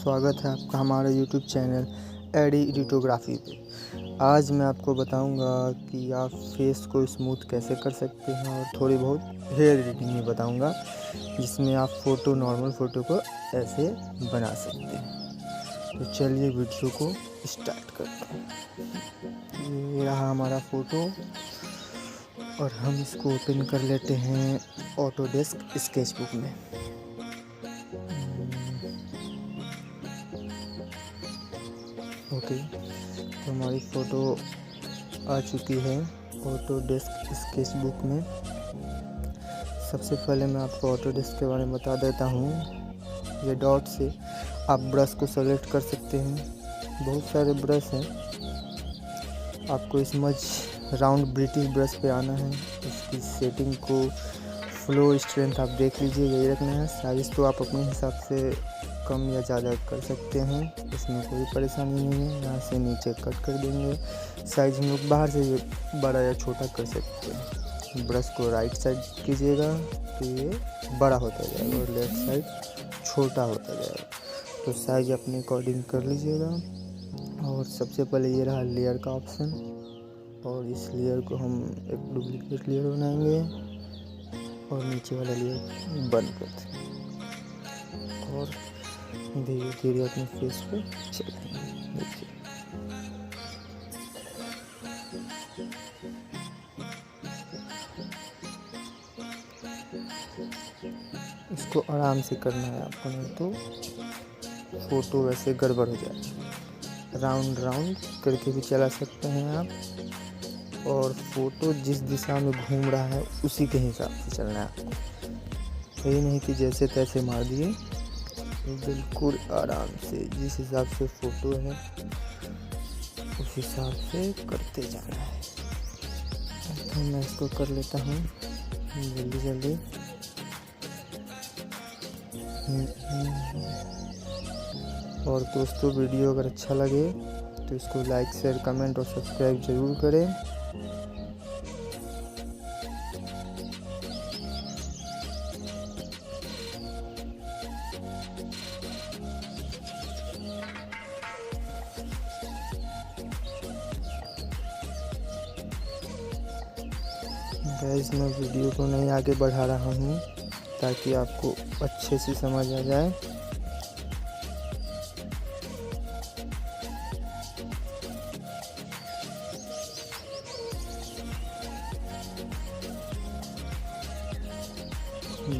स्वागत है आपका हमारे YouTube चैनल एडिटोग्राफी पे। आज मैं आपको बताऊंगा कि आप फेस को स्मूथ कैसे कर सकते हैं और थोड़ी बहुत हेयर एडिटिंग भी बताऊंगा, जिसमें आप नॉर्मल फ़ोटो को ऐसे बना सकते हैं। तो चलिए वीडियो को स्टार्ट करते हैं। ये रहा हमारा फ़ोटो और हम इसको ओपन कर लेते हैं ऑटोडेस्क स्केचबुक में। ओके, तो हमारी फ़ोटो आ चुकी है ऑटोडेस्क स्केचबुक में। सबसे पहले मैं आपको ऑटोडेस्क के बारे में बता देता हूँ। ये डॉट से आप ब्रश को सेलेक्ट कर सकते हैं। बहुत सारे ब्रश हैं, आपको इसमें राउंड ब्रिटिश ब्रश पे आना है। इसकी सेटिंग को फ्लो स्ट्रेंथ आप देख लीजिए, यही रखना है। साइज़ तो आप अपने हिसाब से कम या ज़्यादा कर सकते हैं, इसमें कोई परेशानी नहीं है। यहाँ से नीचे कट कर देंगे। साइज़ हम लोग बाहर से बड़ा या छोटा कर सकते हैं। ब्रश को राइट साइड कीजिएगा तो ये बड़ा होता जाएगा और लेफ़्ट साइड छोटा होता जाएगा। तो साइज़ अपने अकॉर्डिंग कर लीजिएगा। और सबसे पहले ये रहा लेयर का ऑप्शन, और इस लेयर को हम एक डुप्लीकेट लेयर बनाएंगे और नीचे वाला लेयर बंद कर देंगे और धीरे धीरे अपने फेस पे चलेंगे। देखिए, इसको आराम से करना है आपको, नहीं तो फ़ोटो वैसे गड़बड़ हो जाएगा। राउंड राउंड करके भी चला सकते हैं आप, और फ़ोटो जिस दिशा में घूम रहा है उसी के हिसाब से चलना है आपको। यही नहीं कि जैसे तैसे मार दिए, बिल्कुल आराम से जिस हिसाब से फ़ोटो है उस हिसाब से करते जाना है। तो मैं इसको कर लेता हूँ जल्दी जल्दी। और दोस्तों, वीडियो अगर अच्छा लगे तो इसको लाइक शेयर कमेंट और सब्सक्राइब ज़रूर करें। गाइस, मैं वीडियो को नहीं आगे बढ़ा रहा हूँ ताकि आपको अच्छे से समझ आ जाए।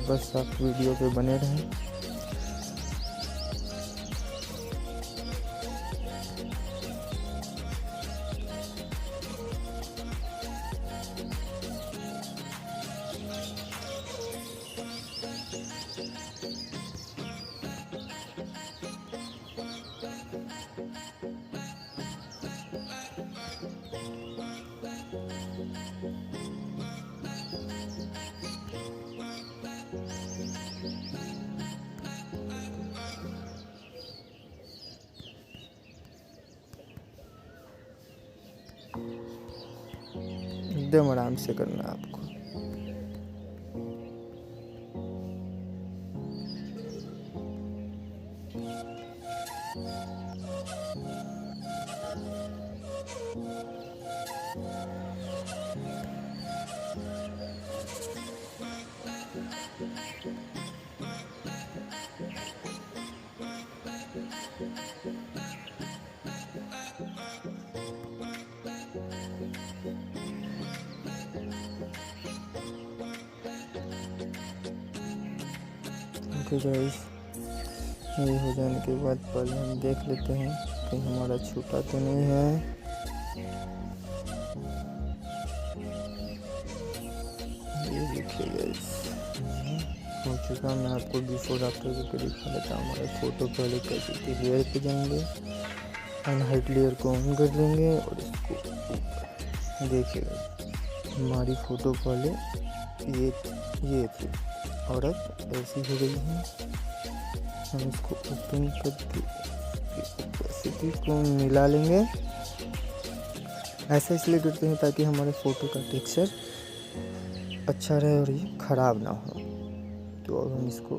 बस आप वीडियो पे बने रहें। एकदम आराम से करना है आपको। ओके गाइस, ये हो जाने के बाद पहले हम देख लेते हैं कहीं हमारा छूटा तो नहीं है। ये देखिए गाइस, हो चुका। मैं आपको बिफोर आफ्टर करके दिखा देता हूँ। हमारे फ़ोटो पहले कैसे थी, लेयर पे जाएंगे, अनहाइड लेयर को ऑन कर लेंगे और इसको ऊपर देखिएगा। हमारी फ़ोटो पहले ये थी और अब ऐसी हो गई है। हम इसको ओपन करके ओपेसिटी को मिला लेंगे। ऐसा इसलिए करते हैं ताकि हमारे फ़ोटो का टेक्सचर अच्छा रहे और ये ख़राब ना हो। तो अब हम इसको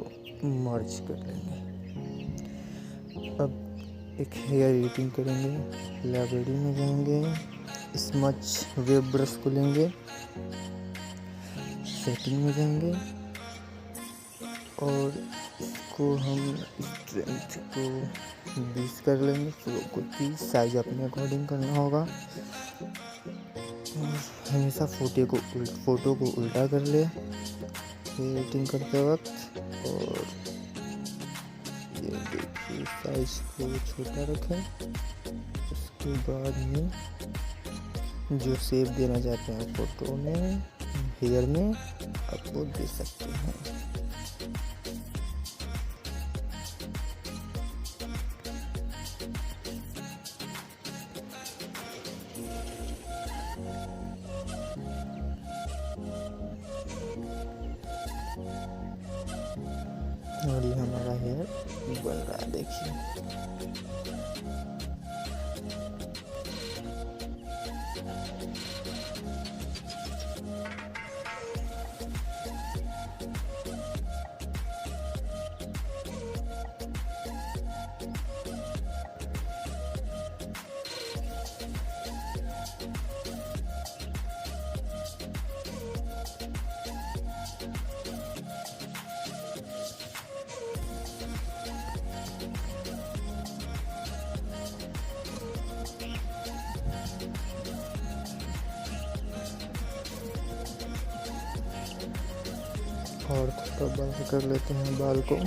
मर्ज कर लेंगे। अब एक हेयर एडिटिंग करेंगे। लाइब्रेरी में जाएंगे, स्मच वेब ब्रश को लेंगे, सेटिंग में जाएंगे और इसको हम स्ट्रेंथ को 20 कर लेंगे, फ्लो को 30। साइज अपने अकॉर्डिंग करना होगा। और हमेशा फ़ोटो को उल्टा कर ले एडिटिंग करते वक्त। और ये देखिए साइज को छोटा रखें। उसके बाद में जो शेप देना चाहते हैं फ़ोटो में, हेयर में, आप वो दे सकते हैं। और ये हमारा हेयर बन रहा है, देखिए। और थोड़ा बड़ा कर लेते हैं बाल को।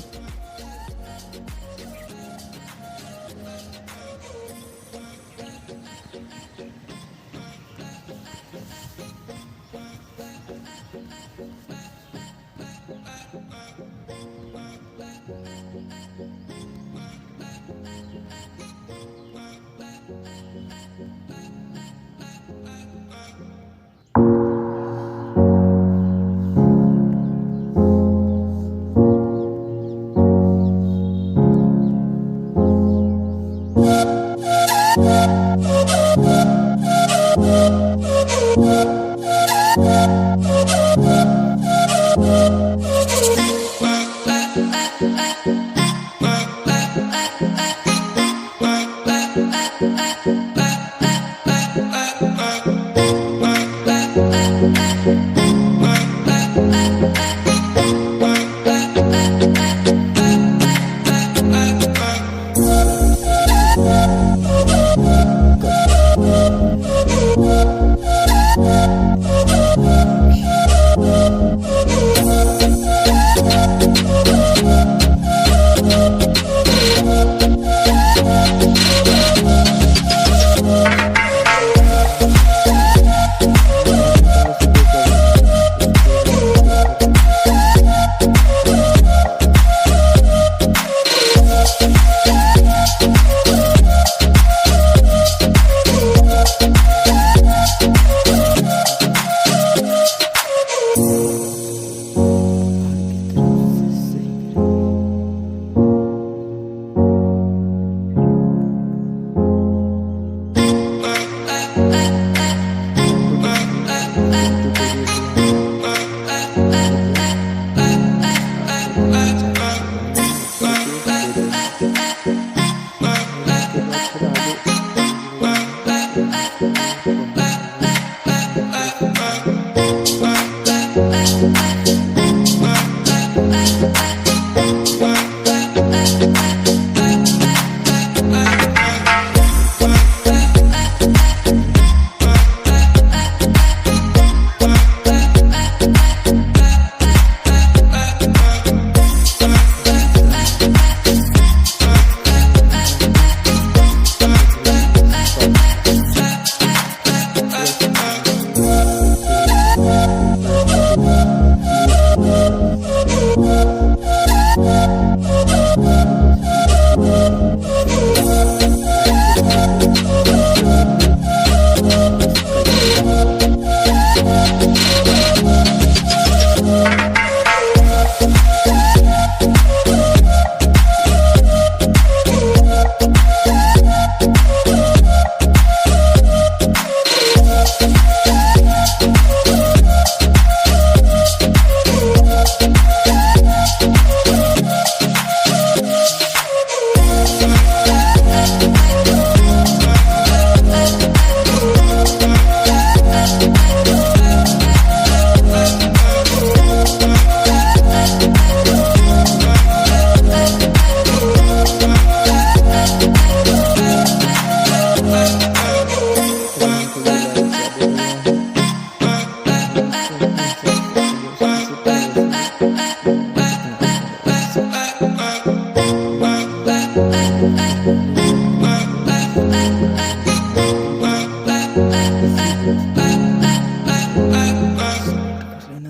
लेना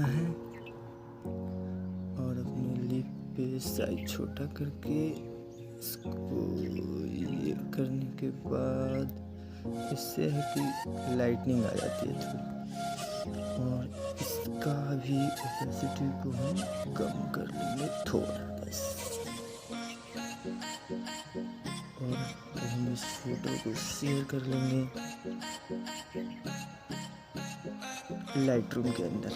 है और अपने लिप पे साइज छोटा करके इसको ये करने के बाद इससे है कि लाइटनिंग आ जाती है थोड़ी, और इसका भी ओपेसिटी को हम कम कर लेंगे थोड़ा बस। और हम इस फोटो को शेयर कर लेंगे लाइट रूम के अंदर।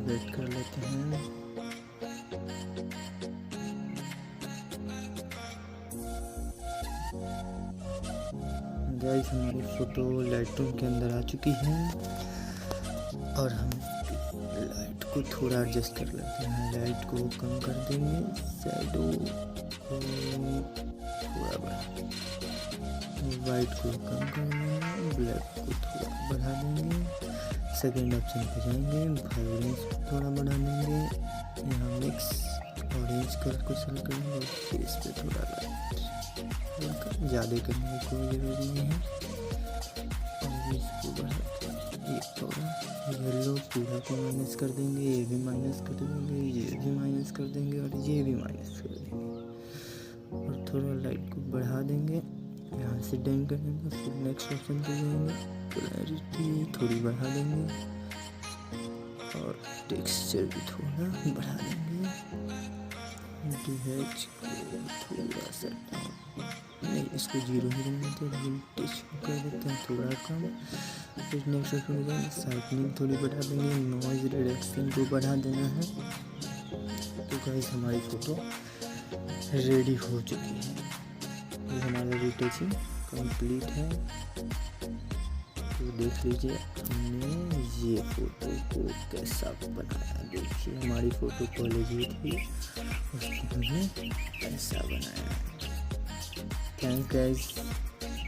वेट कर लेते हैं। गाइस हमारी फोटो लाइट रूम के अंदर आ चुकी है और हम लाइट को थोड़ा एडजस्ट कर लेते हैं। लाइट को कम कर देंगे, शैडो को थोड़ा बढ़ा, वाइट को कम कर देंगे, ब्लैक को थोड़ा बढ़ा देंगे। सेकेंड ऑप्शन पे जाएंगे, वाइलेंस थोड़ा बढ़ा देंगे। यहाँ मिक्स ऑरेंज कलर को सेलेक्ट करेंगे और फेस पे थोड़ा लाइट ज़्यादा करने की कोई ज़रूरत नहीं है। और इसको बढ़ाते हैं, ये थोड़ा येलो पूरा को माइनस कर देंगे, ये भी माइनस कर देंगे, ये भी माइनस कर देंगे और ये भी माइनस कर देंगे। और थोड़ा लाइट को बढ़ा देंगे, यहाँ से डन कर देंगे। फिर नेक्स्ट ऑप्शन पे जाएंगे, क्लैरिटी थोड़ी बढ़ा देंगे और टेक्सचर भी थोड़ा बढ़ा देंगे। DH को थोड़ा सा नहीं, इसको 0 ही रहने देते हैं। विंटेज कर देते हैं थोड़ा कम। फिर नेक्स्ट ऑप्शन में जाएंगे, शार्पनिंग थोड़ी बढ़ा देंगे, नॉइज रिडक्शन को बढ़ा देना है। तो गाइस हमारी फ़ोटो रेडी हो चुकी है। ये हमारा रिटचिंग कंप्लीट है। तो देख लीजिए हमने ये फ़ोटो को कैसा बनाया। देखिए हमारी फ़ोटो पहले ये थी, उसको हमने ऐसा बनाया। Thank guys.